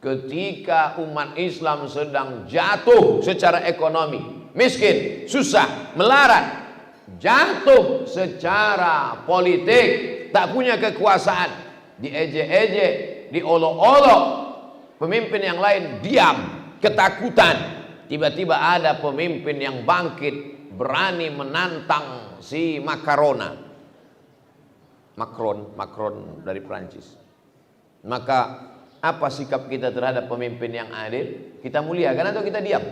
ketika umat Islam sedang jatuh secara ekonomi, miskin, susah, melarat, jatuh secara politik, tak punya kekuasaan, diejek-ejek, diolok-olok, pemimpin yang lain diam, ketakutan. Tiba-tiba ada pemimpin yang bangkit, berani menantang si Macron dari Prancis. Maka apa sikap kita terhadap pemimpin yang adil? Kita muliakan atau kita diam?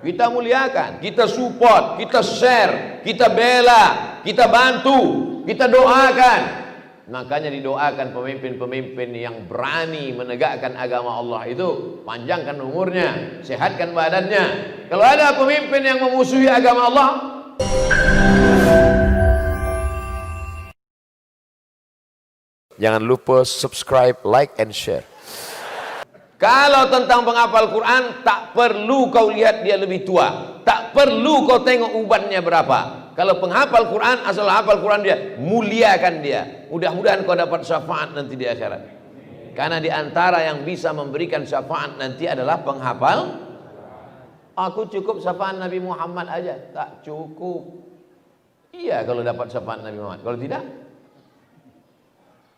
Kita muliakan, kita support, kita share, kita bela, kita bantu, kita doakan. Makanya didoakan pemimpin-pemimpin yang berani menegakkan agama Allah itu, panjangkan umurnya, sehatkan badannya. Kalau ada pemimpin yang memusuhi agama Allah, jangan lupa subscribe, like, and share. kalau tentang penghafal Quran, tak perlu kau lihat dia lebih tua, tak perlu kau tengok ubannya berapa. Kalau penghafal Quran, asal hafal Quran dia, muliakan dia. Mudah-mudahan kau dapat syafaat nanti di akhirat. Karena di antara yang bisa memberikan syafaat nanti adalah penghafal. Aku cukup syafaat Nabi Muhammad aja, tak cukup. Iya kalau dapat syafaat Nabi Muhammad, kalau tidak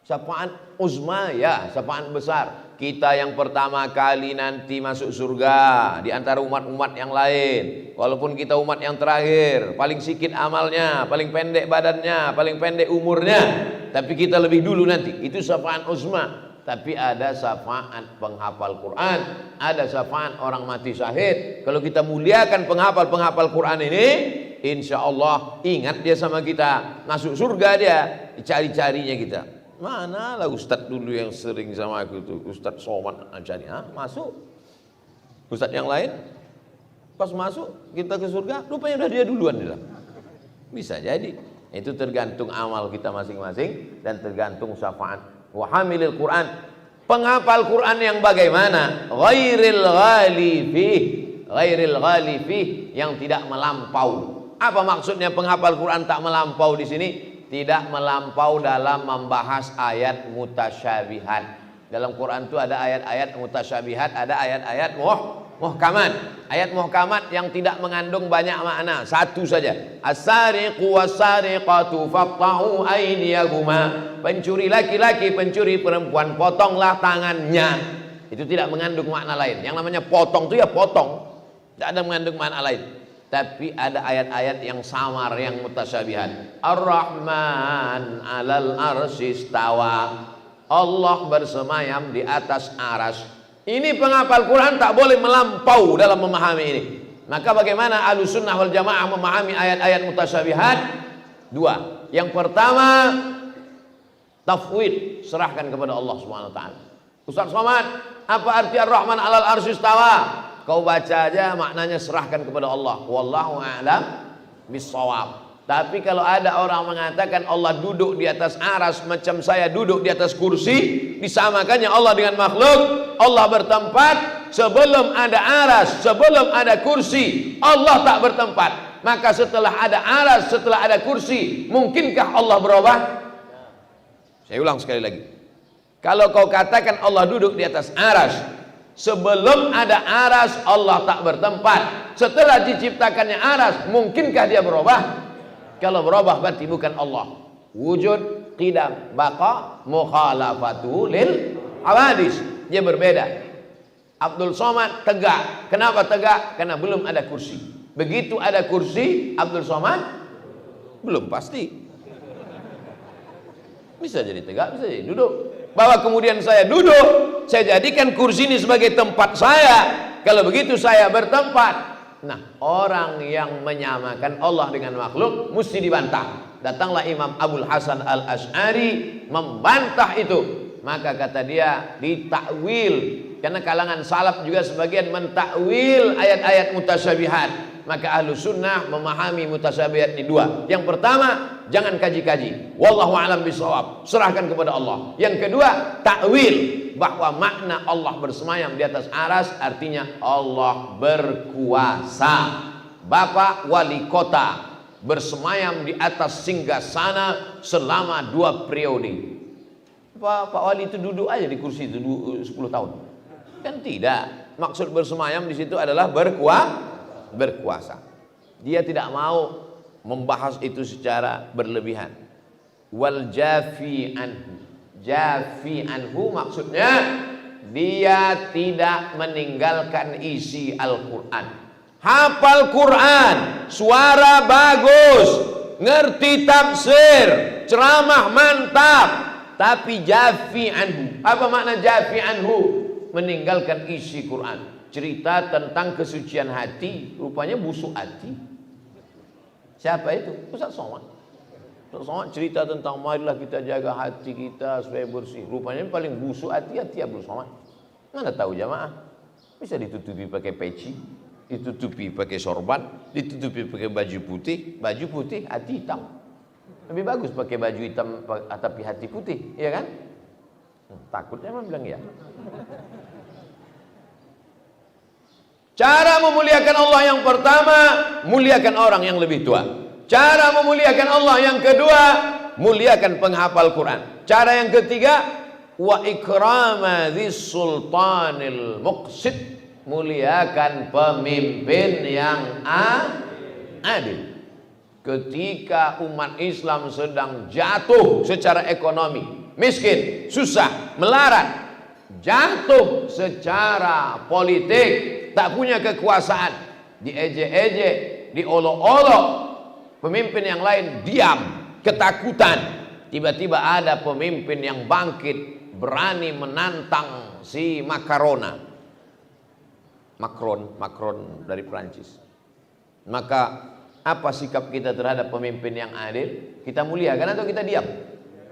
syafaat uzma, ya syafaat besar. Kita yang pertama kali nanti masuk surga di antara umat-umat yang lain. Walaupun kita umat yang terakhir, paling sikit amalnya, paling pendek badannya, paling pendek umurnya, tapi kita lebih dulu nanti. Itu syafaat uzma. Tapi ada syafaat penghafal Quran, ada syafaat orang mati syahid. Kalau kita muliakan penghafal Quran ini, insya Allah ingat dia sama kita, masuk surga dia, dicari-carinya kita. Manalah ustadz dulu yang sering sama aku tuh, Ustadz Somad Ajari, masuk. Ustadz yang lain pas masuk kita ke surga, rupanya udah dia duluan dia. Bisa jadi. Itu tergantung amal kita masing-masing dan tergantung syafaat. Wa hamilil Quran, penghafal Quran yang bagaimana? Ghairil ghalifih, yang tidak melampau. Apa maksudnya penghafal Quran tak melampau di sini? Tidak melampau dalam membahas ayat mutasyabihat. Dalam Quran itu ada ayat-ayat mutasyabihat, ada ayat-ayat muhkamat. Ayat muhkamat yang tidak mengandung banyak makna, satu saja. As-sariqu was-sariqatu faqta'u aydiyahuma. Pencuri laki-laki, pencuri perempuan, potonglah tangannya. Itu tidak mengandung makna lain. Yang namanya potong itu ya potong, tidak ada mengandung makna lain. Tapi ada ayat-ayat yang samar, yang mutasyabihat. Ar-Rahman 'alal arsy istawa. Allah bersemayam di atas aras. Ini penghafal Quran tak boleh melampau dalam memahami ini. Maka bagaimana Ahlussunnah wal Jamaah memahami ayat-ayat mutasyabihat? Dua. Yang pertama, tafwid, serahkan kepada Allah Subhanahu wa taala. Ustaz Somad, apa arti Ar-Rahman 'alal arsy istawa? Kau baca aja maknanya, serahkan kepada Allah. Wallahu a'lam bissawab. Tapi kalau ada orang mengatakan Allah duduk di atas aras macam saya duduk di atas kursi, disamakannya Allah dengan makhluk. Allah bertempat sebelum ada aras, sebelum ada kursi, Allah tak bertempat. Maka setelah ada aras, setelah ada kursi, mungkinkah Allah berubah? Saya ulang sekali lagi. Kalau kau katakan Allah duduk di atas aras, sebelum ada aras Allah tak bertempat, setelah diciptakannya aras, mungkinkah dia berubah? Kalau berubah berarti bukan Allah. Wujud, qidam, baqa, mukhalafatu lil hawadis. Dia berbeda. Abdul Somad tegak. Kenapa tegak? Karena belum ada kursi. Begitu ada kursi, Abdul Somad belum pasti. Bisa jadi tegak, bisa jadi duduk. Bahwa kemudian saya duduk, saya jadikan kursi ini sebagai tempat saya. Kalau begitu saya bertempat. Nah, orang yang menyamakan Allah dengan makhluk mesti dibantah. Datanglah Imam Abul Hasan Al-Asy'ari membantah itu. Maka kata dia ditakwil. Karena kalangan salaf juga sebagian mentakwil ayat-ayat mutasyabihat. Maka ahlu sunnah memahami mutasyabihat ini dua. Yang pertama, jangan kaji-kaji. Wallahu a'lam bishawab. Serahkan kepada Allah. Yang kedua, takwil, bahwa makna Allah bersemayam di atas aras artinya Allah berkuasa. Bapak wali kota bersemayam di atas singgasana selama 2 periode. Pak wali itu duduk aja di kursi itu 10 tahun. Kan tidak. Maksud bersemayam di situ adalah berkuasa. Dia tidak mau membahas itu secara berlebihan. Wal jafi anhu. Jafi anhu maksudnya dia tidak meninggalkan isi Al-Quran. Hafal Quran, suara bagus, ngerti tafsir, ceramah mantap, tapi jafi anhu. Apa makna jafi anhu? Meninggalkan isi Quran. Cerita tentang kesucian hati, rupanya busuk hati. Siapa itu? Ustaz Somad. Ustaz Somad cerita tentang marilah kita jaga hati kita supaya bersih. Rupanya paling busuk hati-hati Abdul Somad. Mana tahu jamaah? Bisa ditutupi pakai peci, ditutupi pakai sorban, ditutupi pakai baju putih, hati hitam. Lebih bagus pakai baju hitam tapi hati putih, iya kan? Takutnya emang bilang ya. Cara memuliakan Allah yang pertama, muliakan orang yang lebih tua. Cara memuliakan Allah yang kedua, muliakan penghafal Quran. Cara yang ketiga, wa ikrama dzis sultanil muqsit, muliakan pemimpin yang adil. Ketika umat Islam sedang jatuh secara ekonomi, miskin, susah, melarat, jatuh secara politik, tak punya kekuasaan, diejek-ejek, diolok-olok, pemimpin yang lain diam, ketakutan. Tiba-tiba ada pemimpin yang bangkit, berani menantang si Macron dari Prancis. Maka apa sikap kita terhadap pemimpin yang adil? Kita muliakan atau kita diam?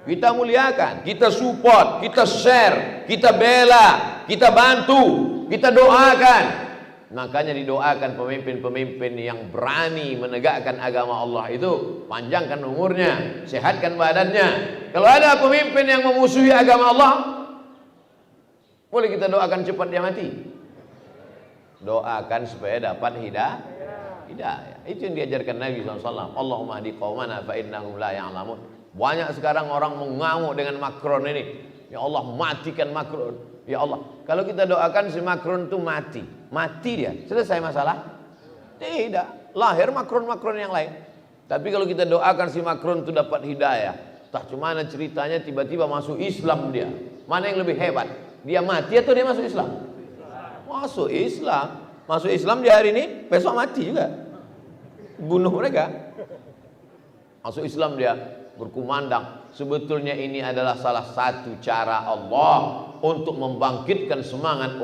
Kita muliakan, kita support, kita share, kita bela, kita bantu, kita doakan. Makanya didoakan pemimpin-pemimpin yang berani menegakkan agama Allah itu, panjangkan umurnya, sehatkan badannya. Kalau ada pemimpin yang memusuhi agama Allah, boleh kita doakan cepat dia mati. Doakan supaya dapat hidayah. Itu yang diajarkan Nabi SAW. Allahumma hadi qaumana fa innahum la ya'lamun. Banyak sekarang orang mengamuk dengan Macron ini. Ya Allah, matikan Macron. Ya Allah, kalau kita doakan si Macron itu mati dia, selesai masalah? Tidak, lahir Macron yang lain. Tapi kalau kita doakan si Macron itu dapat hidayah, tak cuma ceritanya tiba-tiba masuk Islam dia. Mana yang lebih hebat? Dia mati atau dia masuk Islam? Masuk Islam. Masuk Islam di hari ini, besok mati juga. Bunuh mereka. Masuk Islam dia, berkumandang. Sebetulnya ini adalah salah satu cara Allah untuk membangkitkan semangat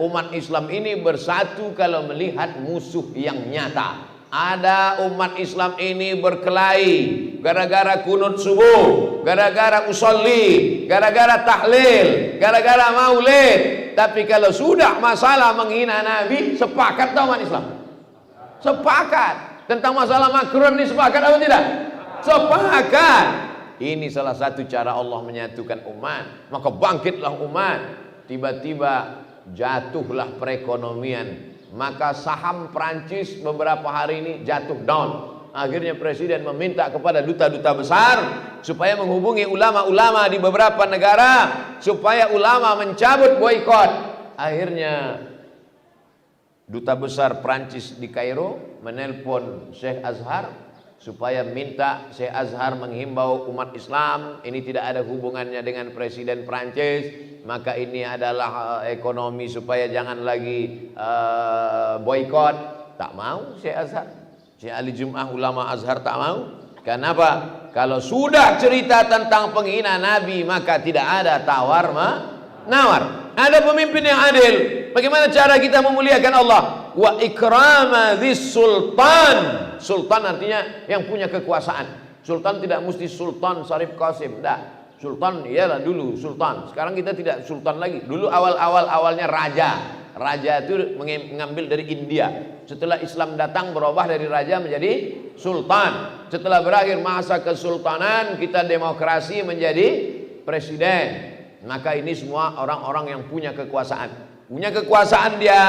umat Islam ini bersatu kalau melihat musuh yang nyata. Ada umat Islam ini berkelahi gara-gara kunut subuh, gara-gara usolli, gara-gara tahlil, gara-gara maulid. Tapi kalau sudah masalah menghina Nabi, sepakat tak umat Islam? Sepakat. Tentang masalah Macron ini sepakat atau tidak? Sepakat. Ini salah satu cara Allah menyatukan umat. Maka bangkitlah umat. Tiba-tiba jatuhlah perekonomian. Maka saham Prancis beberapa hari ini jatuh down. Akhirnya presiden meminta kepada duta-duta besar supaya menghubungi ulama-ulama di beberapa negara supaya ulama mencabut boikot. Akhirnya duta besar Prancis di Kairo menelpon Syekh Azhar supaya minta Syekh Azhar menghimbau umat Islam, ini tidak ada hubungannya dengan presiden Prancis, maka ini adalah ekonomi supaya jangan lagi boikot. Tak mau Syekh Azhar, Syekh Ali Jum'ah ulama Azhar tak mau. Kenapa? Kalau sudah cerita tentang penghina Nabi maka tidak ada tawar menawar. Ada pemimpin yang adil. Bagaimana cara kita memuliakan Allah? Wa ikrama dzis sultan. Sultan artinya yang punya kekuasaan. Sultan tidak mesti Sultan Syarif Qasim, enggak. Sultan ialah dulu sultan. Sekarang kita tidak sultan lagi. Dulu awalnya raja. Raja itu mengambil dari India. Setelah Islam datang berubah dari raja menjadi sultan. Setelah berakhir masa kesultanan, kita demokrasi menjadi presiden. Maka ini semua orang-orang yang punya kekuasaan. Punya kekuasaan dia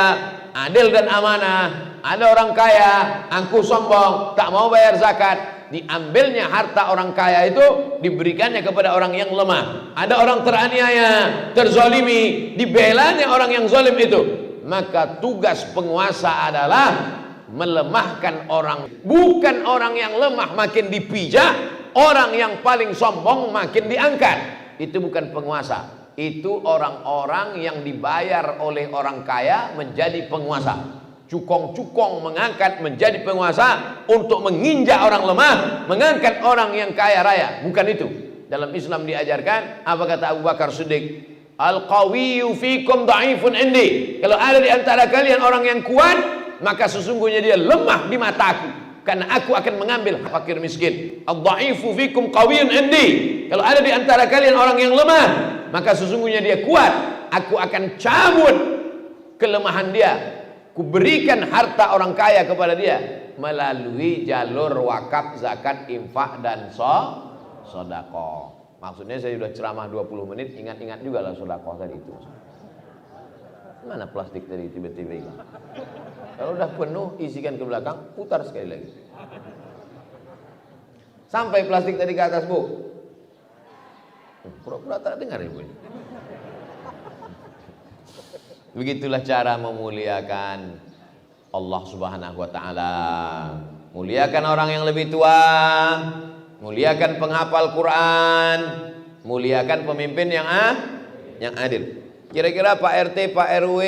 adil dan amanah. Ada orang kaya, angkuh sombong, tak mau bayar zakat. diambilnya harta orang kaya itu diberikannya kepada orang yang lemah. Ada orang teraniaya, terzalimi, dibelanya orang yang zalim itu. Maka tugas penguasa adalah melemahkan orang. Bukan orang yang lemah makin dipijak, orang yang paling sombong makin diangkat. Itu bukan penguasa. Itu orang-orang yang dibayar oleh orang kaya menjadi penguasa. Cukong-cukong mengangkat menjadi penguasa untuk menginjak orang lemah, mengangkat orang yang kaya raya. Bukan itu. Dalam Islam diajarkan, apa kata Abu Bakar Siddiq? Al-qawiyyu fikum dha'ifun indi. Kalau ada di antara kalian orang yang kuat, maka sesungguhnya dia lemah di mataku, karena aku akan mengambil fakir miskin. Al-dha'ifu fikum qawiyyun indi. Kalau ada di antara kalian orang yang lemah, maka sesungguhnya dia kuat. Aku akan cabut kelemahan dia. Kuberikan harta orang kaya kepada dia melalui jalur wakaf, zakat, infak, dan sedekah. Maksudnya saya sudah ceramah 20 menit, ingat-ingat juga lah sedekah tadi itu. Mana plastik tadi tiba-tiba hilang? Kalau udah penuh, isikan ke belakang, putar sekali lagi. Sampai plastik tadi ke atas, Bu. Pura-pura tak dengar ibu ini. Begitulah cara memuliakan Allah Subhanahu wa taala. Muliakan orang yang lebih tua, muliakan penghafal Quran, muliakan pemimpin yang adil. Kira-kira Pak RT, Pak RW,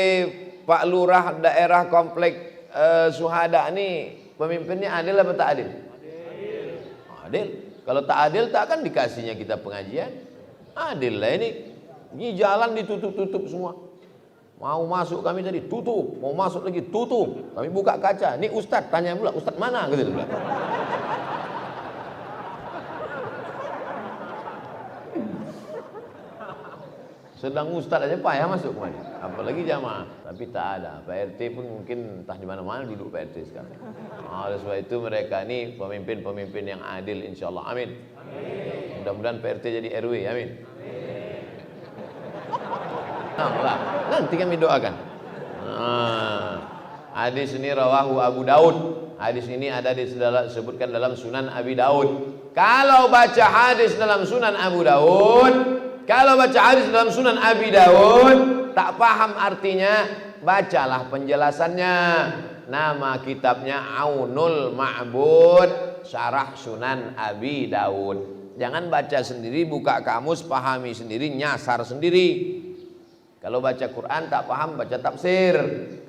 Pak Lurah daerah komplek Suhada ini pemimpinnya adil apa tak adil? Adil. Kalau tak adil tak akan dikasihnya kita pengajian. Adil lah ini jalan ditutup-tutup semua. Mau masuk kami tadi tutup, mau masuk lagi tutup. Kami buka kaca, ini Ustadz, tanya pula Ustadz mana gitu. Sedang Ustadz aja payah masuk kemana, apalagi jamaah. Tapi tak ada. Pak RT pun mungkin entah di mana-mana duduk Pak RT sekarang. Oleh sebab itu mereka ini pemimpin-pemimpin yang adil, insyaallah. Amin. Mudah-mudahan Pak RT jadi RW. Amin. Nah, nanti kami doakan. Hadis ini rawahu Abu Daud. Hadis ini ada disebutkan dalam Sunan Abi Daud. Kalau baca hadis dalam Sunan Abu Daud, kalau baca hadis dalam Sunan Abi Daud tak paham artinya, bacalah penjelasannya. Nama kitabnya Aunul Ma'bud Syarah Sunan Abi Daud. Jangan baca sendiri, buka kamus, pahami sendiri, nyasar sendiri. Kalau baca Quran tak paham, baca tafsir.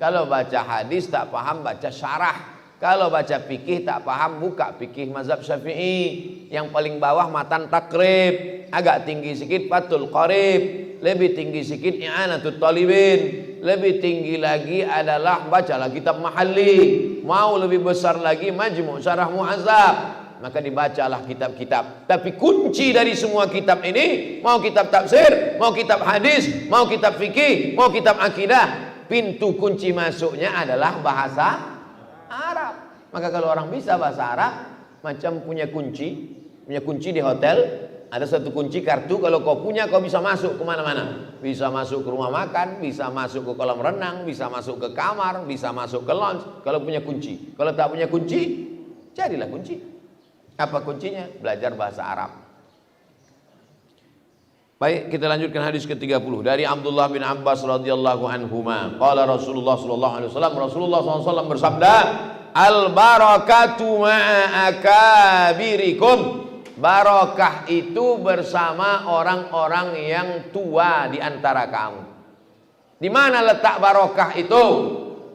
Kalau baca hadis tak paham, baca syarah. Kalau baca fikih tak paham, buka fikih mazhab Syafi'i. Yang paling bawah matan takrib, agak tinggi sedikit fathul qarib, lebih tinggi sedikit i'anatul talibin, lebih tinggi lagi adalah bacalah kitab mahalli, mau lebih besar lagi majmu' syarah mu'azzab. Maka dibacalah kitab-kitab. Tapi kunci dari semua kitab ini, mau kitab tafsir, mau kitab hadis, mau kitab fikih, mau kitab akidah, pintu kunci masuknya adalah bahasa Arab. Maka kalau orang bisa bahasa Arab, macam punya kunci di hotel, ada satu kunci kartu, kalau kau punya kau bisa masuk kemana-mana. Bisa masuk ke rumah makan, bisa masuk ke kolam renang, bisa masuk ke kamar, bisa masuk ke lounge. Kalau punya kunci. Kalau tak punya kunci, carilah kunci. Apa kuncinya? Belajar bahasa Arab. Baik, kita lanjutkan hadis ke-30 dari Abdullah bin Abbas radhiyallahu anhuma. Qala Rasulullah sallallahu alaihi wasallam, Rasulullah SAW bersabda, "Al barakatu ma'a akabirikum." Barakah itu bersama orang-orang yang tua di antara kamu. Di mana letak barakah itu?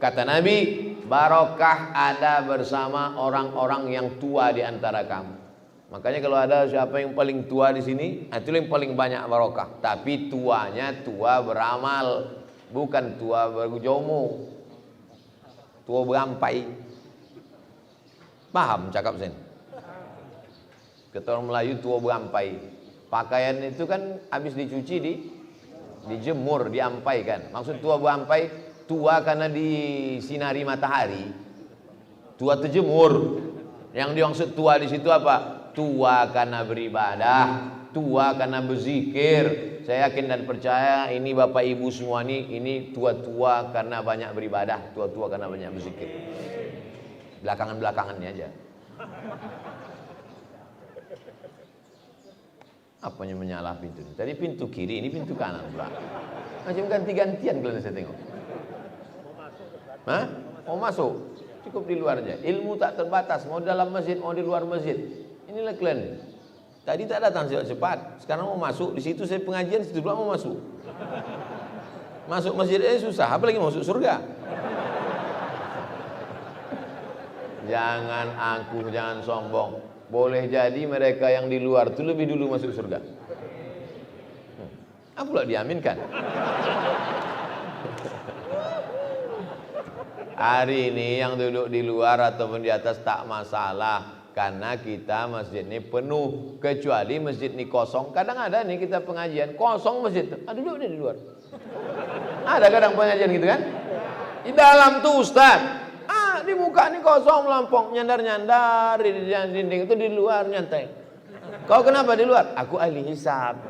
Kata Nabi, barokah ada bersama orang-orang yang tua di antara kamu. Makanya kalau ada siapa yang paling tua di sini, itu yang paling banyak barokah. Tapi tuanya tua beramal, bukan tua berjomo, tua berampai. Paham cakap saya? Kata orang Melayu tua berampai. Pakaian itu kan habis dicuci, dijemur, diampaikan. Maksud tua berampai, tua karena disinari matahari, tua terjemur. Yang dimaksud tua di situ apa? Tua karena beribadah, tua karena berzikir. Saya yakin dan percaya ini bapak ibu semua ini tua-tua karena banyak beribadah, tua-tua karena banyak berzikir. Belakangan-belakangannya aja. Apanya menyalah pintu ini? Tadi pintu kiri, ini pintu kanan pula. Macam ganti-gantian kalau saya tengok. Hah? Mau masuk? Cukup di luar aja. Ilmu tak terbatas, mau dalam masjid, mau di luar masjid. Inilah kalian. Tadi tak datang cepat, sekarang mau masuk. Di situ saya pengajian, situ pula mau masuk. Masuk masjid susah, apalagi masuk surga. Jangan angkuh, jangan sombong. Boleh jadi mereka yang di luar itu lebih dulu masuk surga. Apa pula diaminkan? Hari ini yang duduk di luar ataupun di atas tak masalah, karena kita masjid ini penuh. Kecuali masjid ini kosong. Kadang ada nih kita pengajian kosong masjid, duduk di luar. Ada kadang pengajian gitu kan? Di dalam tuh Ustaz, di muka ini kosong melampong, nyandar-nyandar di dinding, itu di luar nyantai. Kau kenapa di luar? Aku ahli hisab.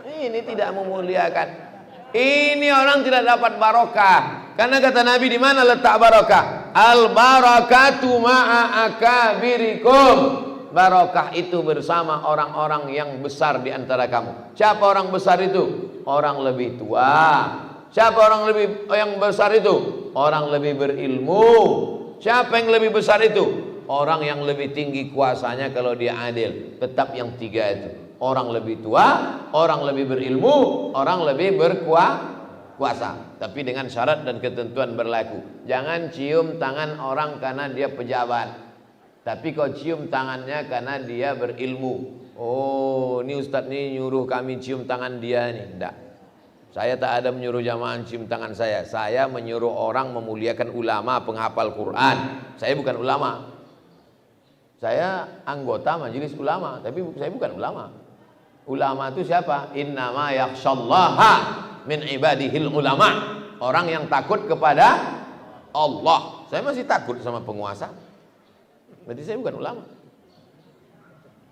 Ini tidak memuliakan. Ini orang tidak dapat barokah. Karena kata Nabi, di mana letak barokah? Al barakatu ma'a akabirikum. Barokah itu bersama orang-orang yang besar di antara kamu. Siapa orang besar itu? Orang lebih tua. Siapa orang yang besar itu? Orang lebih berilmu. Siapa yang lebih besar itu? Orang yang lebih tinggi kuasanya kalau dia adil. Tetap yang tiga itu. Orang lebih tua, orang lebih berilmu, orang lebih berkuasa. Tapi dengan syarat dan ketentuan berlaku. Jangan cium tangan orang karena dia pejabat. Tapi kau cium tangannya karena dia berilmu. Oh, ini Ustadz ini nyuruh kami cium tangan dia nih. Enggak. Saya tak ada menyuruh jamaah cium tangan saya. Saya menyuruh orang memuliakan ulama, penghafal Quran. Saya bukan ulama. Saya anggota majelis ulama, tapi saya bukan ulama. Ulama itu siapa? Innama yakhshallaha min ibadihil ulama. Orang yang takut kepada Allah. Saya masih takut sama penguasa. Berarti saya bukan ulama.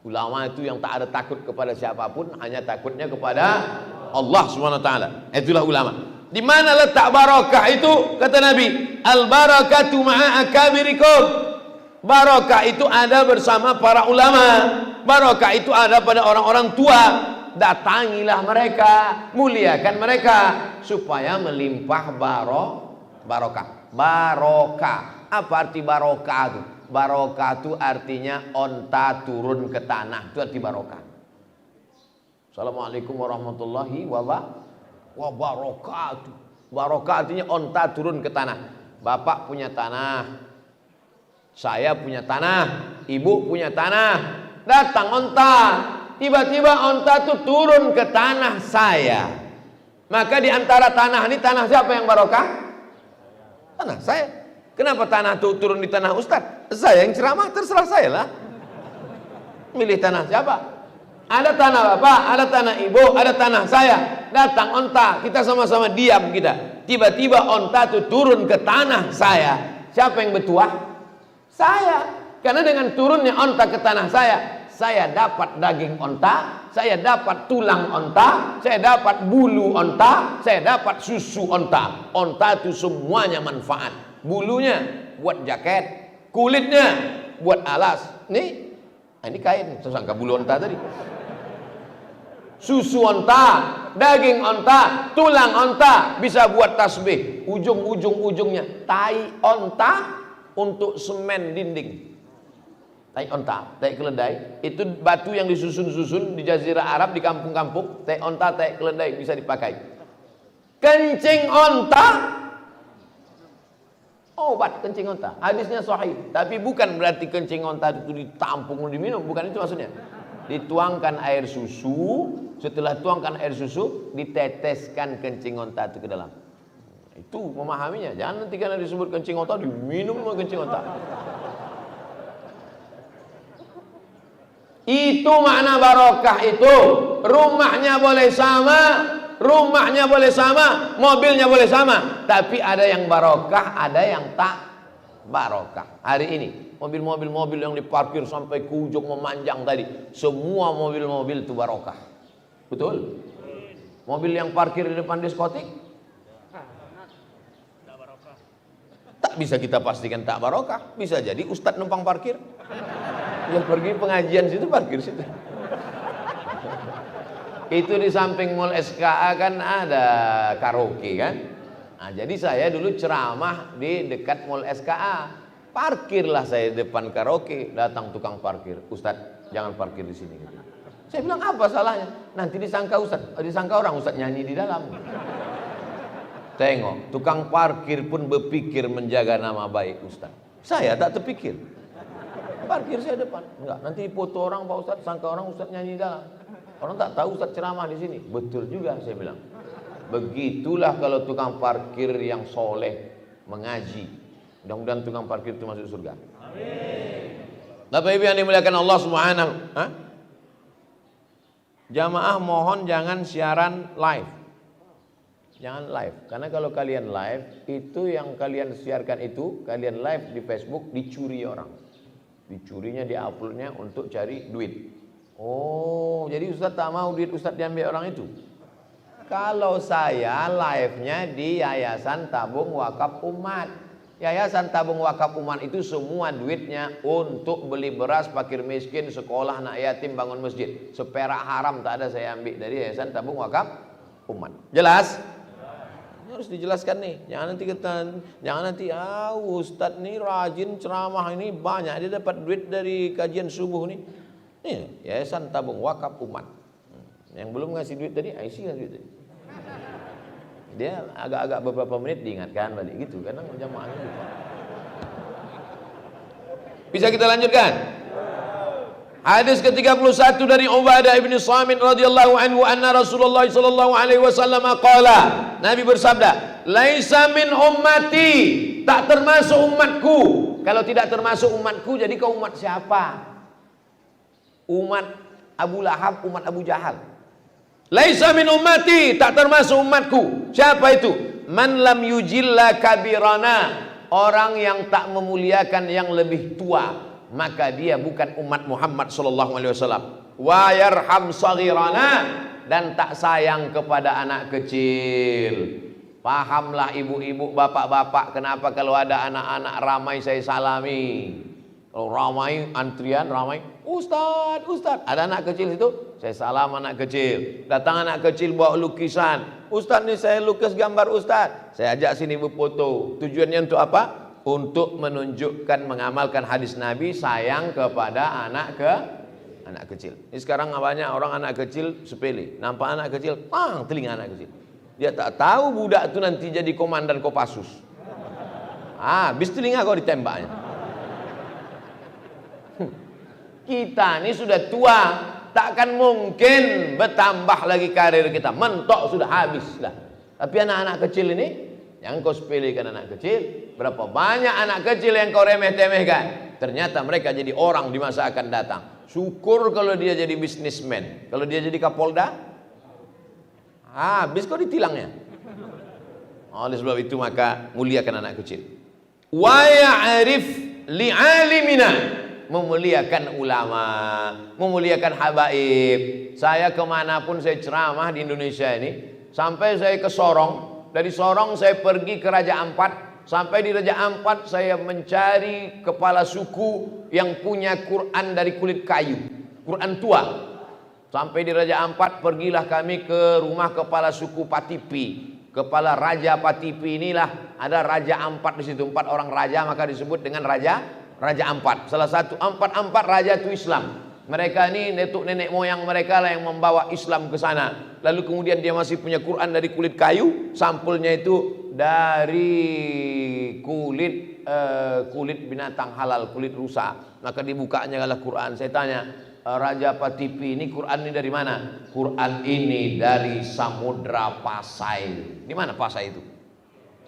Ulama itu yang tak ada takut kepada siapapun, hanya takutnya kepada Allah Subhanahu wa taala. Itulah ulama. Di mana letak barokah itu? Kata Nabi, al barakatu ma'a akabirikum. Barokah itu ada bersama para ulama. Barokah itu ada pada orang-orang tua. Datangilah mereka, muliakan mereka supaya melimpah barokah. Barokah. Apa arti barokah itu? Barokah itu artinya onta turun ke tanah. Itu arti barokah. Assalamualaikum warahmatullahi wabarakatuh. Barokah artinya onta turun ke tanah. Bapak punya tanah, saya punya tanah, ibu punya tanah. Datang onta, tiba-tiba onta itu turun ke tanah saya. Maka di antara tanah ini, tanah siapa yang barokah? Tanah saya. Kenapa tanah itu turun di tanah Ustadz? Saya yang ceramah, terserah saya lah. Milih tanah siapa? Ada tanah bapak, ada tanah ibu, ada tanah saya. Datang onta, kita sama-sama diam kita. Tiba-tiba onta itu turun ke tanah saya. Siapa yang bertuah? Saya. Karena dengan turunnya onta ke tanah saya dapat daging onta, saya dapat tulang onta, saya dapat bulu onta, saya dapat susu onta. Onta itu semuanya manfaat. Bulunya buat jaket, kulitnya buat alas. Ini kain, tersangka bulu onta tadi. Susu onta, daging onta, tulang onta bisa buat tasbih. Ujung-ujungnya tai onta untuk semen dinding. Tai onta, tai keledai, itu batu yang disusun-susun di Jazirah Arab, di kampung-kampung. Tai onta, tai keledai bisa dipakai. Kencing onta, obat kencing onta. Hadisnya sahih, tapi bukan berarti kencing onta itu ditampung diminum, bukan itu maksudnya. Dituangkan air susu, setelah tuangkan air susu, diteteskan kencing onta itu ke dalam. Itu memahaminya. Jangan nanti karena disebut kencing onta diminum sama kencing onta. Itu makna barokah itu. Rumahnya boleh sama, mobilnya boleh sama, tapi ada yang barokah, ada yang tak barokah. Hari ini mobil-mobil yang diparkir sampai ke ujung memanjang tadi, semua mobil-mobil itu barokah. Betul? Mobil yang parkir di depan diskotik tak bisa kita pastikan tak barokah. Bisa jadi ustadz numpang parkir. Ya pergi pengajian situ, parkir situ. Itu di samping mall SKA kan ada karaoke kan. Nah, jadi saya dulu ceramah di dekat mall SKA. Parkirlah saya depan karaoke, datang tukang parkir, Ustadz jangan parkir di sini. Saya bilang apa salahnya? Nanti disangka orang Ustadz nyanyi di dalam. Tengok, tukang parkir pun berpikir menjaga nama baik Ustadz. Saya tak terpikir. Parkir saya depan. Enggak, nanti foto orang Pak Ustadz, sangka orang Ustadz nyanyi di dalam. Orang tak tahu Ustadz ceramah di sini. Betul juga saya bilang. Begitulah kalau tukang parkir yang soleh mengaji. Mudah-mudahan tukang parkir itu masuk surga. Amin. Bapak Ibu yang dimuliakan Allah Subhanahu. Jamaah mohon jangan siaran live. Jangan live, karena kalau kalian live, itu yang kalian siarkan itu, kalian live di Facebook, dicuri orang. Dicurinya, diuploadnya untuk cari duit. Oh, jadi Ustadz tak mau duit Ustadz diambil orang itu. Kalau saya live-nya di Yayasan Tabung Wakaf Umat. Yayasan Tabung Wakaf Umat itu semua duitnya untuk beli beras, fakir miskin, sekolah, anak yatim, bangun masjid. Seperak haram tak ada saya ambil dari Yayasan Tabung Wakaf Umat. Jelas? Harus dijelaskan nih, jangan nanti Ustadz nih rajin ceramah ini banyak, dia dapat duit dari kajian subuh nih. Nih, Yayasan Tabung Wakaf Umat. Yang belum ngasih duit tadi, isi ngasih duit tadi. Dia agak-agak beberapa menit diingatkan balik gitu, karena jamaahnya lupa. Bisa kita lanjutkan? Hadis ke-31 dari Ubadah bin Samit radhiyallahu anhu anna Rasulullah sallallahu alaihi wasallam qala. Nabi bersabda, "Laisa min ummati," tak termasuk umatku. Kalau tidak termasuk umatku, jadi kau umat siapa? Umat Abu Lahab, umat Abu Jahal. Laisa min ummati, tak termasuk umatku. Siapa itu? Man lam yujilla kabirana, orang yang tak memuliakan yang lebih tua, maka dia bukan umat Muhammad sallallahu alaihi wasallam. Wa yarham saghirana, dan tak sayang kepada anak kecil. Pahamlah ibu-ibu, bapak-bapak, kenapa kalau ada anak-anak ramai saya salami. Kalau ramai antrian ramai, Ustadz, Ustadz, ada anak kecil itu, saya salam anak kecil. Datang anak kecil bawa lukisan, Ustadz nih saya lukis gambar Ustadz, saya ajak sini berfoto. Tujuannya untuk apa? Untuk menunjukkan, mengamalkan hadis Nabi, sayang kepada anak kecil. Ini sekarang banyak orang anak kecil sepele, nampak anak kecil, telinga anak kecil. Dia tak tahu budak itu nanti jadi komandan Kopassus. Habis telinga kau ditembaknya. Kita ini sudah tua, takkan mungkin bertambah lagi karir kita. Mentok sudah habis lah. Tapi anak-anak kecil ini, yang kau sepelekan anak kecil, berapa banyak anak kecil yang kau remeh-temehkan. Ternyata mereka jadi orang di masa akan datang. Syukur kalau dia jadi bisnismen. Kalau dia jadi Kapolda, habis kau ditilangnya. Oleh sebab itu maka muliakan anak kecil. Wa ya'rif li'alimina, memuliakan ulama, memuliakan habaib. Saya kemanapun saya ceramah di Indonesia ini, sampai saya ke Sorong, dari Sorong saya pergi ke Raja Ampat, sampai di Raja Ampat saya mencari kepala suku yang punya Quran dari kulit kayu, Quran tua. Sampai di Raja Ampat, pergilah kami ke rumah kepala suku Patipi, kepala Raja Patipi. Inilah ada Raja Ampat di situ, 4 orang raja, maka disebut dengan Raja Ampat. Salah satu empat raja itu Islam. Mereka ini nenek moyang mereka lah yang membawa Islam ke sana. Lalu kemudian dia masih punya Quran dari kulit kayu, sampulnya itu dari kulit binatang halal, kulit rusa. Maka dibukanya adalah Quran. Saya tanya, Raja Patipi ini Quran ini dari mana? Quran ini dari Samudra Pasai. Di mana Pasai itu?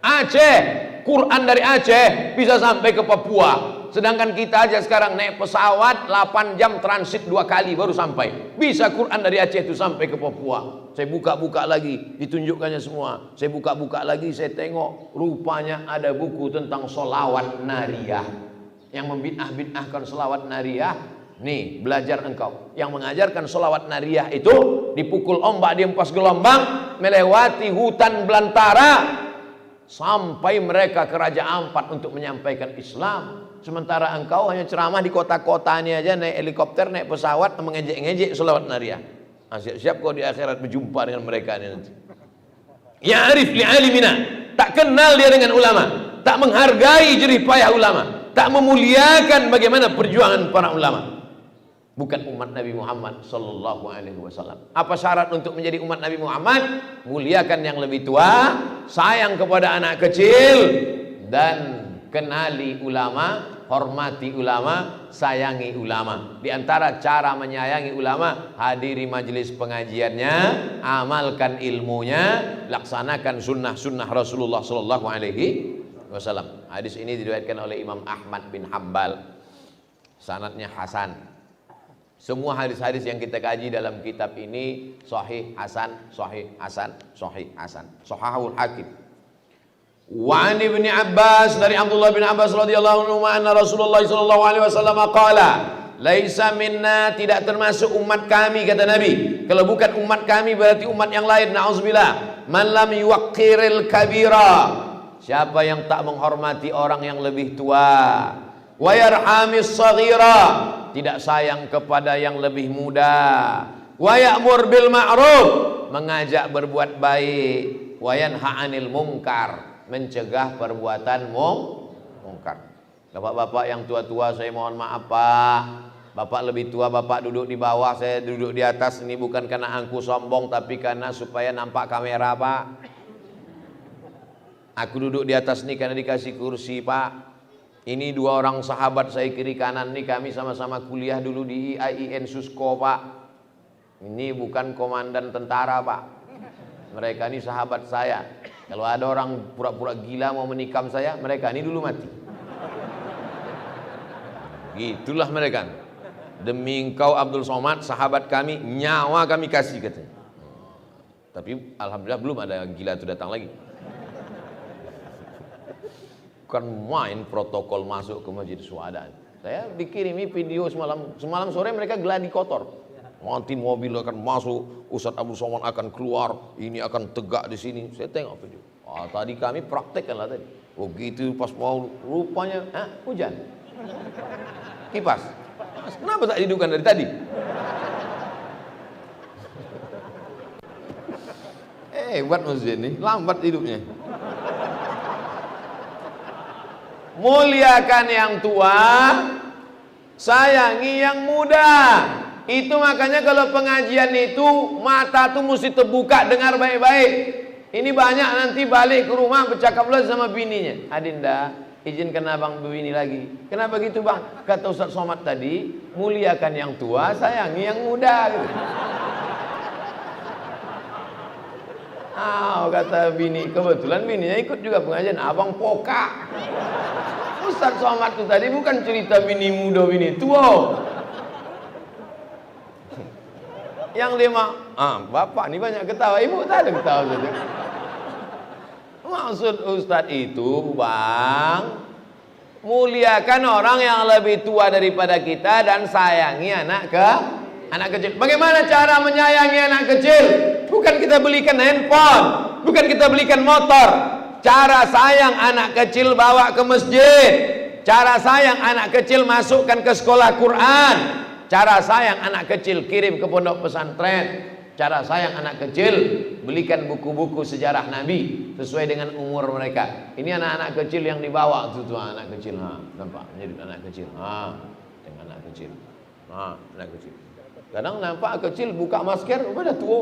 Aceh. Quran dari Aceh bisa sampai ke Papua. Sedangkan kita aja sekarang naik pesawat 8 jam transit 2 kali baru sampai. Bisa Quran dari Aceh itu sampai ke Papua. Saya buka-buka lagi, ditunjukkannya semua. Saya buka-buka lagi, saya tengok rupanya ada buku tentang sholawat nariyah. Yang membid'ah-bid'ahkan sholawat nariyah. Nih, belajar engkau. Yang mengajarkan sholawat nariyah itu dipukul ombak, dihempas gelombang, melewati hutan belantara, sampai mereka ke Raja Ampat untuk menyampaikan Islam. Sementara engkau hanya ceramah di kota-kota ini aja, naik helikopter, naik pesawat, mengejek-ngejek selawat nariah. Nah, siap-siap kau di akhirat berjumpa dengan mereka ini nanti. Ya'rif li'alimina, tak kenal dia dengan ulama, tak menghargai jerih payah ulama, tak memuliakan bagaimana perjuangan para ulama. Bukan umat Nabi Muhammad sallallahu alaihi wasallam. Apa syarat untuk menjadi umat Nabi Muhammad? Muliakan yang lebih tua, sayang kepada anak kecil, dan kenali ulama, hormati ulama, sayangi ulama. Di antara cara menyayangi ulama, hadiri majelis pengajiannya, amalkan ilmunya, laksanakan sunnah-sunnah Rasulullah sallallahu alaihi wasallam. Hadis ini diriwayatkan oleh Imam Ahmad bin Hanbal. Sanadnya hasan. Semua hadis-hadis yang kita kaji dalam kitab ini sahih hasan, sahih hasan, sahih hasan. Sahihul Hakim. Wa an Ibnu Abbas, dari Abdullah bin Abbas radhiyallahu anhu, anna Rasulullah sallallahu alaihi wasallam qala, laisa minna, tidak termasuk umat kami, kata Nabi. Kalau bukan umat kami berarti umat yang lain, na'udzubillah. Man lam yuwaqqiril kabira, siapa yang tak menghormati orang yang lebih tua. Wa yarhamis saghira, tidak sayang kepada yang lebih muda. Wa ya'mur bil ma'ruf, mengajak berbuat baik. Wa yanha 'anil munkar, mencegah perbuatan mungkar. Bapak-bapak yang tua-tua, saya mohon maaf Pak. Bapak lebih tua, Bapak duduk di bawah, saya duduk di atas. Ini bukan karena aku sombong, tapi karena supaya nampak kamera Pak. Aku duduk di atas ini karena dikasih kursi Pak. Ini dua orang sahabat saya kiri kanan nih, kami sama-sama kuliah dulu di IAIN Susko Pak. Ini bukan komandan tentara Pak. Mereka ini sahabat saya. Kalau ada orang pura-pura gila mau menikam saya, mereka ini dulu mati. Gitulah mereka. Demi engkau Abdul Somad, sahabat kami, nyawa kami kasih katanya. Tapi alhamdulillah belum ada gila itu datang lagi. Bukan main protokol masuk ke Masjid Syuhada. Saya dikirimi video semalam sore, mereka geladi kotor. Nanti mobil akan masuk, Ustadz Abdul Somad akan keluar, ini akan tegak di sini. Saya tengok video. Tadi kami praktekkan lah tadi. Oh gitu, pas mau rupanya hujan. Kipas. Kenapa tak hidupkan dari tadi? Buat masjid ini lambat hidupnya. Muliakan yang tua, sayangi yang muda. Itu makanya kalau pengajian itu mata tuh mesti terbuka, dengar baik-baik. Ini banyak nanti balik ke rumah bercakaplah sama bininya. Adinda, izinkan abang begini lagi. Kenapa gitu bang? Kata Ustaz Somad tadi, muliakan yang tua, sayangi yang muda. Gitu. Kata bini, kebetulan bininya ikut juga pengajian. Abang poka. Ustaz Somad itu tadi bukan cerita bini muda, bini tua. Yang lima, bapak ini banyak ketawa, ibu tak ada ketawa saja. Maksud Ustaz itu bang, muliakan orang yang lebih tua daripada kita dan sayangi anak kecil. Bagaimana cara menyayangi anak kecil? Bukan kita belikan handphone, bukan kita belikan motor. Cara sayang anak kecil bawa ke masjid. Cara sayang anak kecil masukkan ke sekolah Quran. Cara sayang anak kecil kirim ke pondok pesantren. Cara sayang anak kecil belikan buku-buku sejarah Nabi sesuai dengan umur mereka. Ini anak-anak kecil yang dibawa tuh anak kecil. Nampak menjadi anak kecil. Dengan anak kecil. Anak kecil. Kadang nampak kecil buka masker udah tua.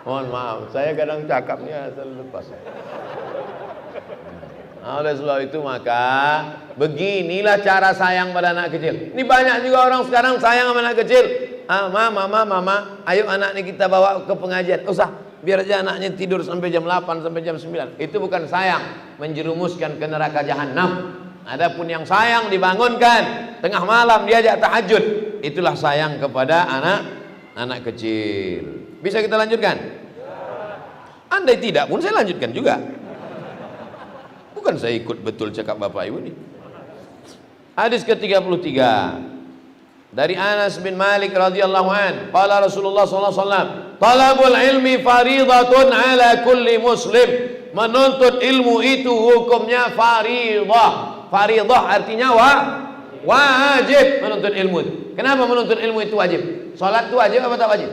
Mohon maaf, saya kadang cakapnya asal lepas. Oleh sebab itu maka beginilah cara sayang pada anak kecil. Ini banyak juga orang sekarang sayang sama anak kecil. Mama, ayo anak ini kita bawa ke pengajian. Usah, biar aja anaknya tidur sampai jam 8 sampai jam 9. Itu bukan sayang, menjerumuskan ke neraka jahanam. Adapun yang sayang dibangunkan tengah malam diajak tahajud, itulah sayang kepada anak kecil. Bisa kita lanjutkan? Andai tidak pun saya lanjutkan juga. Bukan saya ikut betul cakap Bapak Ibu ini. Hadis ke-33 dari Anas bin Malik radhiyallahu an, qala Rasulullah sallallahu alaihi wasallam, talabul ilmi faridatun ala kulli muslim. Menuntut ilmu itu hukumnya faridah. Faridah artinya wajib menuntut ilmu itu. Kenapa menuntut ilmu itu wajib? Salat itu wajib apa tak wajib?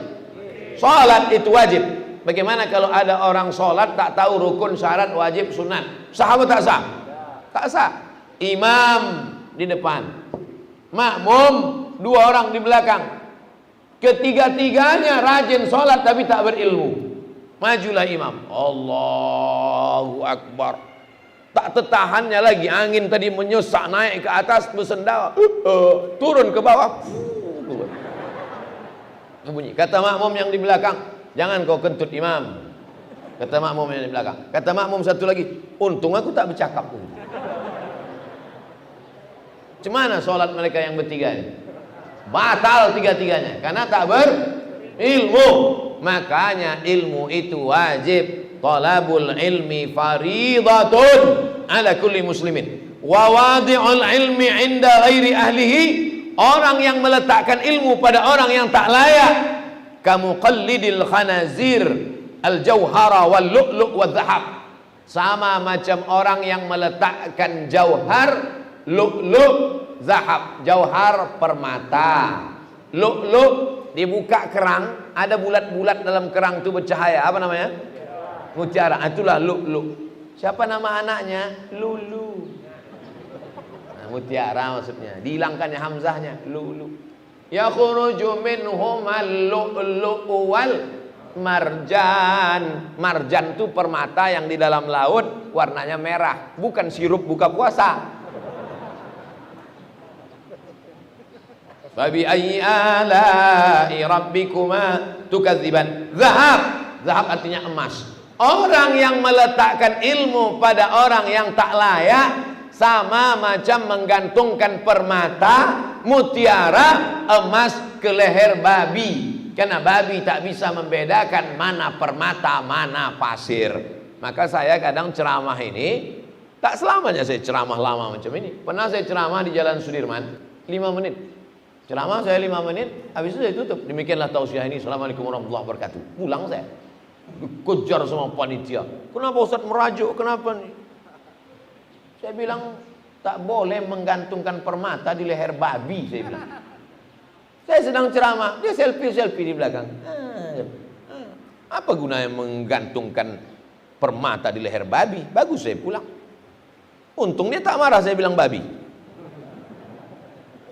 Salat itu wajib. Bagaimana kalau ada orang salat tak tahu rukun, syarat, wajib, sunat? Sah apa tak sah? Tak sah. Imam di depan, makmum dua orang di belakang. Ketiga-tiganya rajin salat tapi tak berilmu. Majulah imam, Allahu Akbar. Tak tertahannya lagi, angin tadi menyusak naik ke atas bersendawa, turun ke bawah. Bunyi. Kata makmum yang di belakang, jangan kau kentut imam. Kata makmum yang di belakang. Kata makmum satu lagi, untung aku tak bercakap. Cemana sholat mereka yang bertiga ini? Batal tiga-tiganya karena tak berilmu. Makanya ilmu itu wajib. Talabul ilmi faridatun ala kulli muslimin. Wa wadi'ul ilmi inda ghairi ahlihi. Orang yang meletakkan ilmu pada orang yang tak layak, kamu qallidil khanazir al-jauhara wal lu'lu' wal dhahab. Sama macam orang yang meletakkan jauhar, lu'lu', zahab. Jauhar permata, lu'lu' dibuka kerang, ada bulat-bulat dalam kerang itu bercahaya. Apa namanya? Mutiara. Itulah lu'lu'. Siapa nama anaknya? Lulu. Mutiara maksudnya, dihilangkannya hamzahnya, lulu. Yakhruju minhum al-lu'lu'u wal marjan. Marjan itu permata yang di dalam laut warnanya merah, bukan sirup buka puasa. Fabi ayyi ala'i rabbikuma tukadziban. Zahab, zahab artinya emas. Orang yang meletakkan ilmu pada orang yang tak layak sama macam menggantungkan permata, mutiara, emas ke leher babi. Karena babi tak bisa membedakan mana permata, mana pasir. Maka saya kadang ceramah ini, tak selamanya saya ceramah lama macam ini. Pernah saya ceramah di Jalan Sudirman 5 menit. Ceramah saya 5 menit, habis itu saya tutup. Demikianlah tausiah ini. Assalamualaikum warahmatullahi wabarakatuh. Pulang saya. Kejar sama panitia. Kenapa Ustaz merajuk? Kenapa nih? Saya bilang tak boleh menggantungkan permata di leher babi, saya bilang. Saya sedang ceramah, dia selfie di belakang. Apa gunanya menggantungkan permata di leher babi? Bagus, saya pulang. Untung dia tak marah saya bilang babi.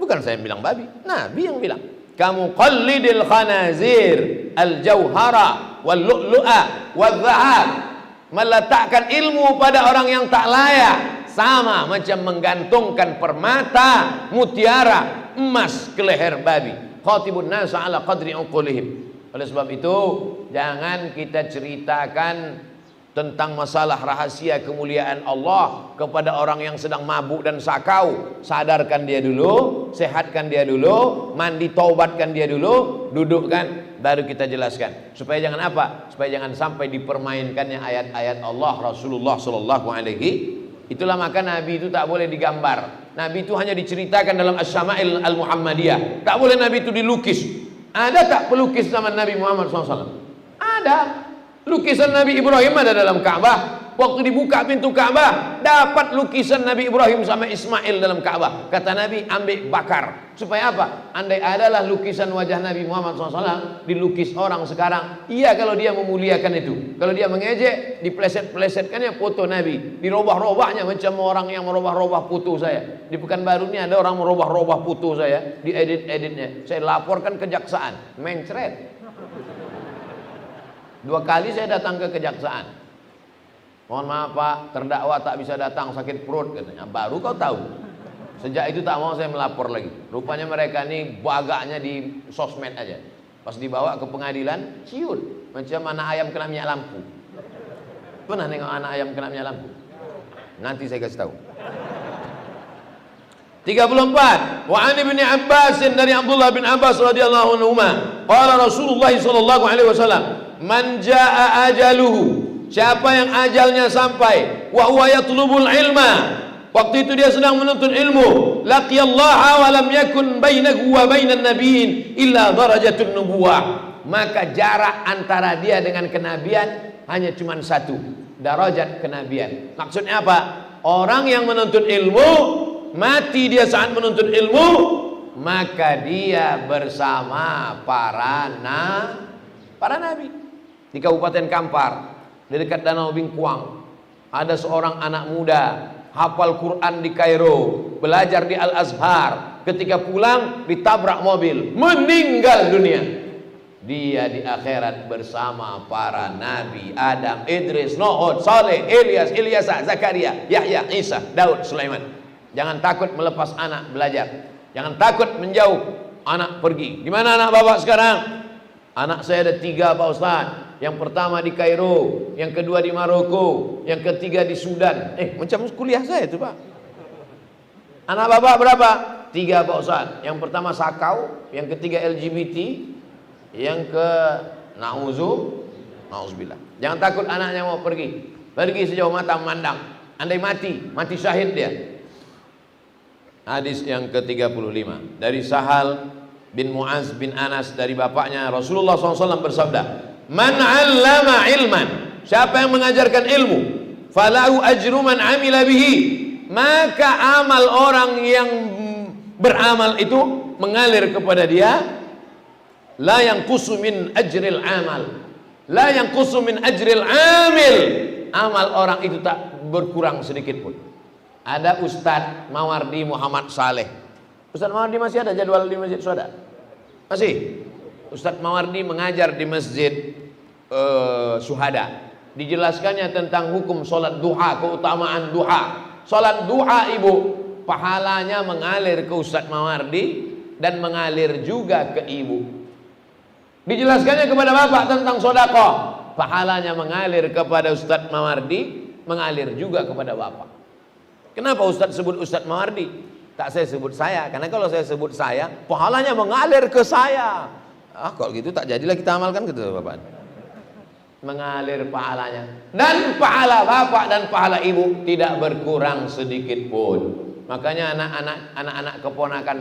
Bukan saya yang bilang babi, Nabi yang bilang. Kamu qallidil khanazir al-jauhara wal lu'lu'a wal dhahab. Meletakkan ilmu pada orang yang tak layak sama macam menggantungkan permata, mutiara, emas ke leher babi. Khatibun nas ala qadri uqulihim. Oleh sebab itu, jangan kita ceritakan tentang masalah rahasia kemuliaan Allah kepada orang yang sedang mabuk dan sakau. Sadarkan dia dulu, sehatkan dia dulu, mandi taubatkan dia dulu, dudukkan, baru kita jelaskan. Supaya jangan apa? Supaya jangan sampai dipermainkannya ayat-ayat Allah, Rasulullah sallallahu alaihi. Itulah maka Nabi itu tak boleh digambar. Nabi itu hanya diceritakan dalam Asy-Syama'il Al-Muhammadiyah. Tak boleh Nabi itu dilukis. Ada tak pelukis zaman Nabi Muhammad SAW? Ada. Lukisan Nabi Ibrahim ada dalam Ka'bah. Waktu dibuka pintu Ka'bah, dapat lukisan Nabi Ibrahim sama Ismail dalam Ka'bah. Kata Nabi, ambil bakar. Supaya apa? Andai adalah lukisan wajah Nabi Muhammad SAW dilukis orang sekarang, iya kalau dia memuliakan itu. Kalau dia mengejek, dipleset-plesetkannya foto Nabi, dirobah-robahnya macam orang yang merobah-robah foto saya. Di Pekanbaru ini ada orang merobah-robah foto saya, diedit-editnya. Saya laporkan kejaksaan, mencret. 2 kali saya datang ke kejaksaan. Mohon maaf Pak, terdakwa tak bisa datang, sakit perut katanya. Baru kau tahu. Sejak itu tak mau saya melapor lagi. Rupanya mereka ini bagaknya di sosmed aja. Pas dibawa ke pengadilan, ciut. Macam anak ayam kena minyak lampu. Pernah nengok anak ayam kena minyak lampu? Nanti saya kasih tahu. 34. Wa an ibni Abbas, dari Abdullah bin Abbas radhiyallahu anhu, qala Rasulullah sallallahu alaihi wasallam, man jaa ajaluhu, siapa yang ajalnya sampai, wa huwa yatlubul ilma, waktu itu dia sedang menuntut ilmu, laqiyallaha wa lam yakun bainahu wa bainan nabiyyin illa darajatun nubuwah, maka jarak antara dia dengan kenabian hanya cuma 1. derajat kenabian. Maksudnya apa? Orang yang menuntut ilmu, mati dia saat menuntut ilmu, maka dia bersama para nabi. Di Kabupaten Kampar, di dekat Danau Bingkuang, ada seorang anak muda hafal Quran di Kairo, belajar di Al-Azhar. Ketika pulang ditabrak mobil, meninggal dunia. Dia di akhirat bersama para nabi Adam, Idris, Nuh, Saleh, Ilyas, Ilyasa, Zakaria, Yahya, Isa, Daud, Sulaiman. Jangan takut melepas anak belajar. Jangan takut menjauh anak pergi. Gimana anak bapak sekarang? Anak saya ada 3 Pak Ustaz. Yang pertama di Kairo, yang kedua di Maroko, yang ketiga di Sudan. Macam kuliah saya itu Pak. Anak bapak berapa? 3 Pak Ustaz. Yang pertama Sakau, yang ketiga LGBT, yang ke Nauzubillah. Jangan takut anaknya mau pergi. Pergi sejauh mata memandang. Andai mati syahid dia. Hadis yang ke-35 dari Sahal bin Muaz bin Anas dari bapaknya, Rasulullah SAW bersabda, "Man 'allama ilman," siapa yang mengajarkan ilmu, "falahu ajru man 'amila bihi," maka amal orang yang beramal itu mengalir kepada dia. La yanqusu min ajril amal, la yanqusu min ajril amil. Amal orang itu tak berkurang sedikit pun. Ada Ustadz Mawardi Muhammad Saleh. Ustadz Mawardi masih ada jadwal di Masjid Syuhada? Masih. Ustadz Mawardi mengajar di Masjid Syuhada. Dijelaskannya tentang hukum sholat duha, keutamaan duha. Sholat duha ibu, pahalanya mengalir ke Ustadz Mawardi dan mengalir juga ke ibu. Dijelaskannya kepada bapak tentang sedekah, pahalanya mengalir kepada Ustadz Mawardi, mengalir juga kepada bapak. Kenapa Ustadz sebut Ustadz Mawardi? Tak saya sebut saya, karena kalau saya sebut saya, pahalanya mengalir ke saya. Kalau gitu tak jadilah kita amalkan gitu bapak. Mengalir pahalanya, dan pahala bapak dan pahala ibu tidak berkurang sedikit pun. Makanya anak-anak keponakan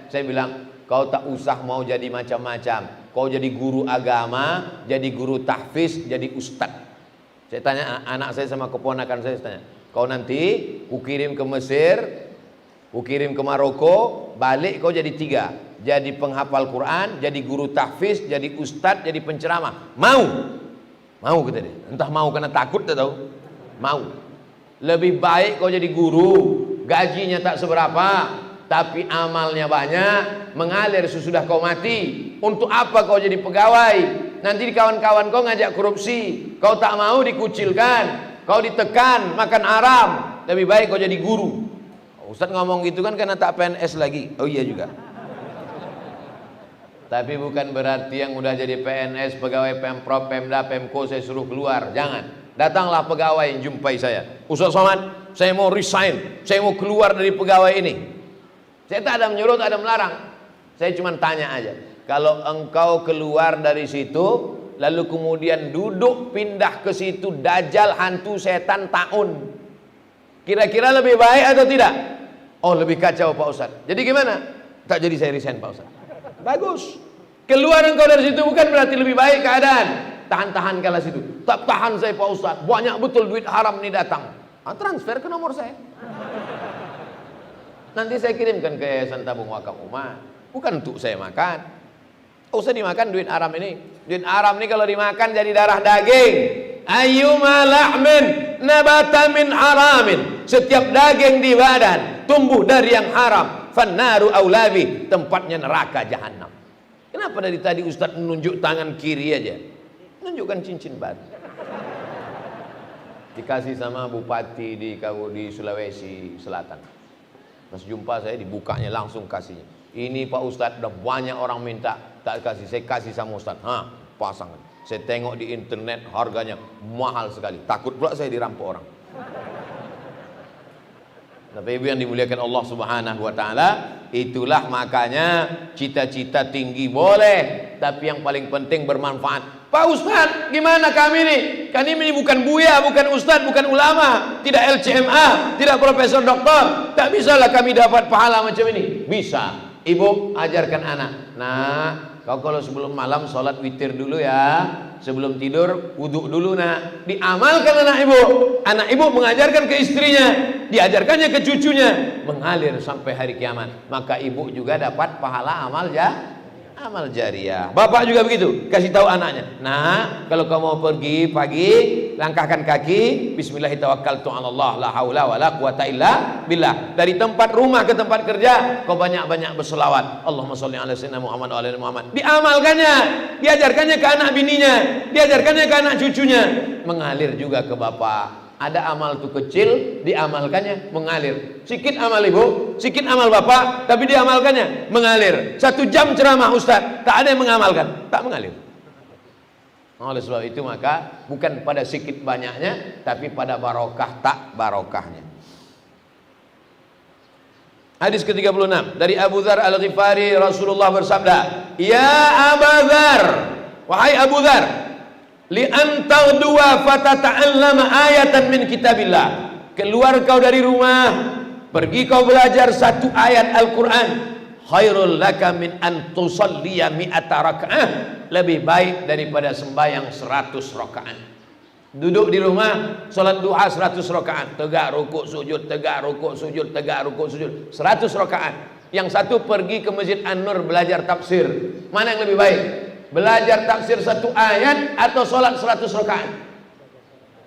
saya bilang, kau tak usah mau jadi macam-macam. Kau jadi guru agama, jadi guru tahfiz, jadi ustad. Saya tanya anak saya sama keponakan saya tanya, kau nanti kukirim ke Mesir, kukirim ke Maroko, balik kau jadi 3. Jadi penghafal Quran, jadi guru tahfiz, jadi ustad, jadi penceramah. Mau kata dia. Entah mau karena takut tak tahu. Mau. Lebih baik kau jadi guru, gajinya tak seberapa, tapi amalnya banyak, mengalir sesudah kau mati. Untuk apa kau jadi pegawai? Nanti kawan-kawan kau ngajak korupsi, kau tak mau dikucilkan, kau ditekan, makan haram. Lebih baik kau jadi guru. Ustaz ngomong gitu kan karena tak PNS lagi. Oh iya juga. Tapi bukan berarti yang udah jadi PNS, pegawai Pemprov, Pemda, Pemko saya suruh keluar. Jangan. Datanglah pegawai jumpai saya. Ustaz Somad, saya mau resign, saya mau keluar dari pegawai ini. Saya tak ada menyuruh, tak ada melarang. Saya cuma tanya aja. Kalau engkau keluar dari situ, lalu kemudian duduk pindah ke situ, dajjal, hantu, setan, taun, kira-kira lebih baik atau tidak? Oh lebih kacau Pak Ustaz. Jadi gimana? Tak jadi saya resign Pak Ustaz. Bagus. Keluar engkau dari situ bukan berarti lebih baik keadaan. Tahan-tahan kala situ. Tak tahan saya Pak Ustaz. Banyak betul duit haram ini datang. Transfer ke nomor saya. Nanti saya kirimkan ke Yayasan Tabung Wakaf Umat. Bukan untuk saya makan. Usah dimakan duit haram ini. Duit haram ini kalau dimakan jadi darah daging. Ayyuma lahmin nabata min haramin. Setiap daging di badan tumbuh dari yang haram, fannaru aulabi, tempatnya neraka jahanam. Kenapa dari tadi Ustaz menunjuk tangan kiri aja? Menunjukkan cincin batu. Dikasih sama bupati di Sulawesi Selatan. Pas jumpa saya dibukanya langsung kasihnya. Ini Pak Ustadz, udah banyak orang minta, tak kasih, saya kasih sama Ustadz. Pasangan. Saya tengok di internet harganya mahal sekali. Takut pula saya dirampok orang. Tapi ibu yang dimuliakan Allah Subhanahu wa taala, itulah makanya cita-cita tinggi boleh, tapi yang paling penting bermanfaat. Pak Ustadz, gimana kami nih? Kami ini bukan buya, bukan ustadz, bukan ulama, tidak LCMA, tidak profesor doktor. Tak bisalah kami dapat pahala macam ini. Bisa. Ibu ajarkan anak. Nah, Kau kalau sebelum malam sholat witir dulu ya, sebelum tidur wudhu dulu nak. Diamalkan anak ibu. Anak ibu mengajarkan ke istrinya, diajarkannya ke cucunya, mengalir sampai hari kiamat. Maka ibu juga dapat pahala amal jariah. Bapak juga begitu, kasih tahu anaknya. Nah, kalau kau mau pergi pagi, langkahkan kaki, bismillahirrahmanirrahim, la haula wala quwata illa billah. Dari tempat rumah ke tempat kerja, kau banyak-banyak berselawat. Allahumma sholli ala sayyidina Muhammad wa ala ali Muhammad. Diamalkannya, diajarkannya ke anak bininya, diajarkannya ke anak cucunya, mengalir juga ke bapak. Ada amal tuh kecil, diamalkannya mengalir. Sikit amal ibu, sikit amal bapak, tapi diamalkannya mengalir. 1 jam ceramah ustaz, tak ada yang mengamalkan, tak mengalir. Oleh sebab itu maka bukan pada sikit banyaknya, tapi pada barokah tak barokahnya. Hadis ke-36 dari Abu Dzar Al-Ghifari, Rasulullah bersabda, "Ya Abu Dzar, wahai Abu Dzar, li antaghdua fatata'allama ayatan min kitabillah." Keluar kau dari rumah, pergi kau belajar 1 ayat Al-Quran. Khairul laka min an tusalliya mi'ata raka'ah. Lebih baik daripada sembahyang 100 rakaat. Duduk di rumah, salat duha 100 rakaat, tegak rukuk sujud, tegak rukuk sujud, tegak rukuk sujud, 100 rakaat. Yang satu pergi ke Masjid An-Nur belajar tafsir. Mana yang lebih baik? Belajar tafsir 1 ayat atau sholat 100 rakaat?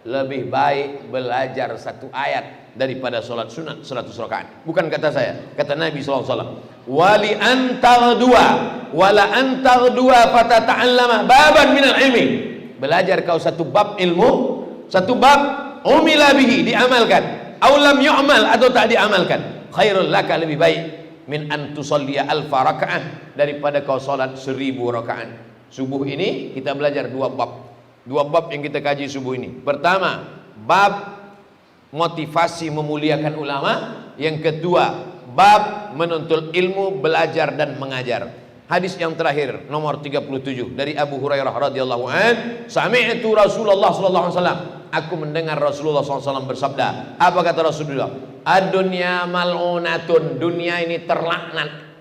Lebih baik belajar 1 ayat daripada sholat sunat 100 rakaat. Bukan kata saya, kata Nabi SAW. Wali antaghdua wala antaghdua fatata'allama baban minal ilmi. Belajar kau 1 bab ilmu, 1 bab umila bihi, diamalkan, aulam yu'mal, atau tak diamalkan. Khairul laka, lebih baik, min an tusalliya alfa rakaat, daripada kau sholat 1000 rakaat. Subuh ini kita belajar 2 bab. 2 bab yang kita kaji subuh ini. Pertama, bab motivasi memuliakan ulama. Yang kedua, bab menuntut ilmu, belajar dan mengajar. Hadis yang terakhir nomor 37 dari Abu Hurairah radhiyallahu an, sami'tu Rasulullah sallallahu alaihi wasallam, aku mendengar Rasulullah SAW bersabda. Apa kata Rasulullah? Ad-dunya mal'unatun, dunia ini terlaknat.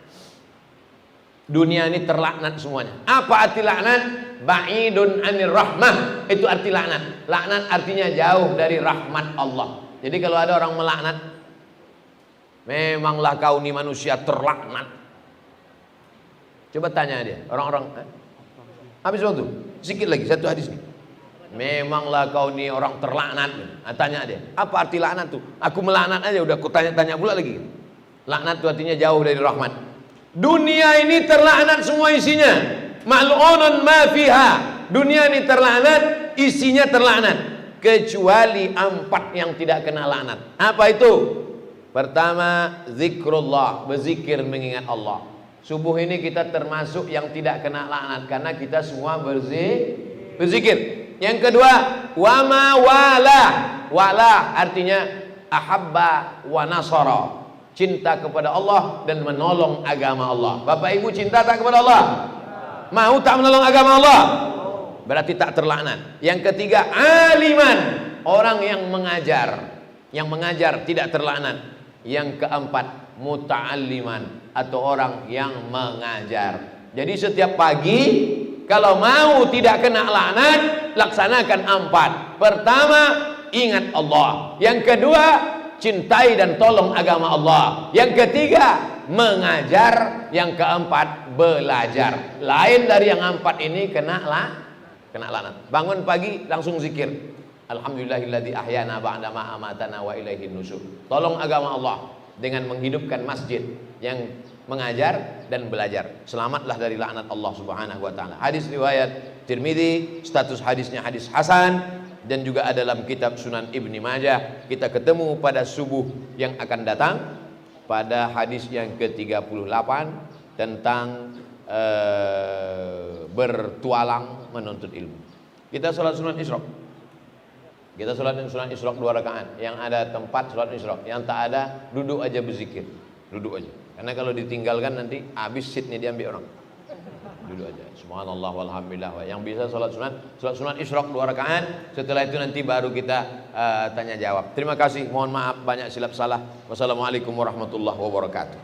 Dunia ini terlaknat semuanya. Apa arti laknat? Ba'idun anir rahmah, itu arti laknat. Laknat artinya jauh dari rahmat Allah. Jadi kalau ada orang melaknat, memanglah kau ni manusia terlaknat. Coba tanya dia, orang-orang, habis waktu, sedikit lagi, 1 hadis nih. Memanglah kau ni orang terlaknat. Tanya dia, apa arti laknat tuh? Aku melaknat aja, udah aku tanya-tanya pula lagi. Laknat itu artinya jauh dari rahmat. Dunia ini terlaknat semua isinya. Mal'unun ma fiha. Dunia ini terlaknat, isinya terlaknat, kecuali 4 yang tidak kena laknat. Apa itu? Pertama, zikrullah, berzikir mengingat Allah. Subuh ini kita termasuk yang tidak kena laknat karena kita semua berzikir. Yang kedua, wama wala. Wala artinya ahabba wa nasara, cinta kepada Allah dan menolong agama Allah. Bapak Ibu cinta tak kepada Allah? Mau tak menolong agama Allah? Berarti tak terlaknat. Yang ketiga, aliman, orang yang mengajar. Yang mengajar tidak terlaknat. Yang keempat, muta'alliman, atau orang yang mengajar. Jadi setiap pagi kalau mau tidak kena laknat, laksanakan 4. Pertama, ingat Allah. Yang kedua, cintai dan tolong agama Allah. Yang ketiga, mengajar. Yang keempat, belajar. Lain dari yang 4 ini kena laknat. Bangun pagi langsung zikir. Alhamdulillahilladzi ahyana ba'da ma amatana wa ilaihin nusyur. Tolong agama Allah dengan menghidupkan masjid yang mengajar dan belajar. Selamatlah dari laknat Allah Subhanahu wa taala. Hadis riwayat Tirmidzi, status hadisnya hadis hasan, dan juga ada dalam kitab Sunan Ibni Majah. Kita ketemu pada subuh yang akan datang pada hadis yang ke-38 tentang bertualang menuntut ilmu. Kita sholat sunat Isyraq. Kita sholat sunat Isyraq 2 rakaat. Yang ada tempat sholat Isyraq, yang tak ada duduk aja berzikir. Duduk aja. Karena kalau ditinggalkan nanti habis seatnya diambil orang. Duduk aja. Subhanallah walhamdulillah. Yang bisa sholat sunat Isyraq 2 rakaat. Setelah itu nanti baru kita tanya jawab. Terima kasih. Mohon maaf banyak silap salah. Wassalamualaikum warahmatullahi wabarakatuh.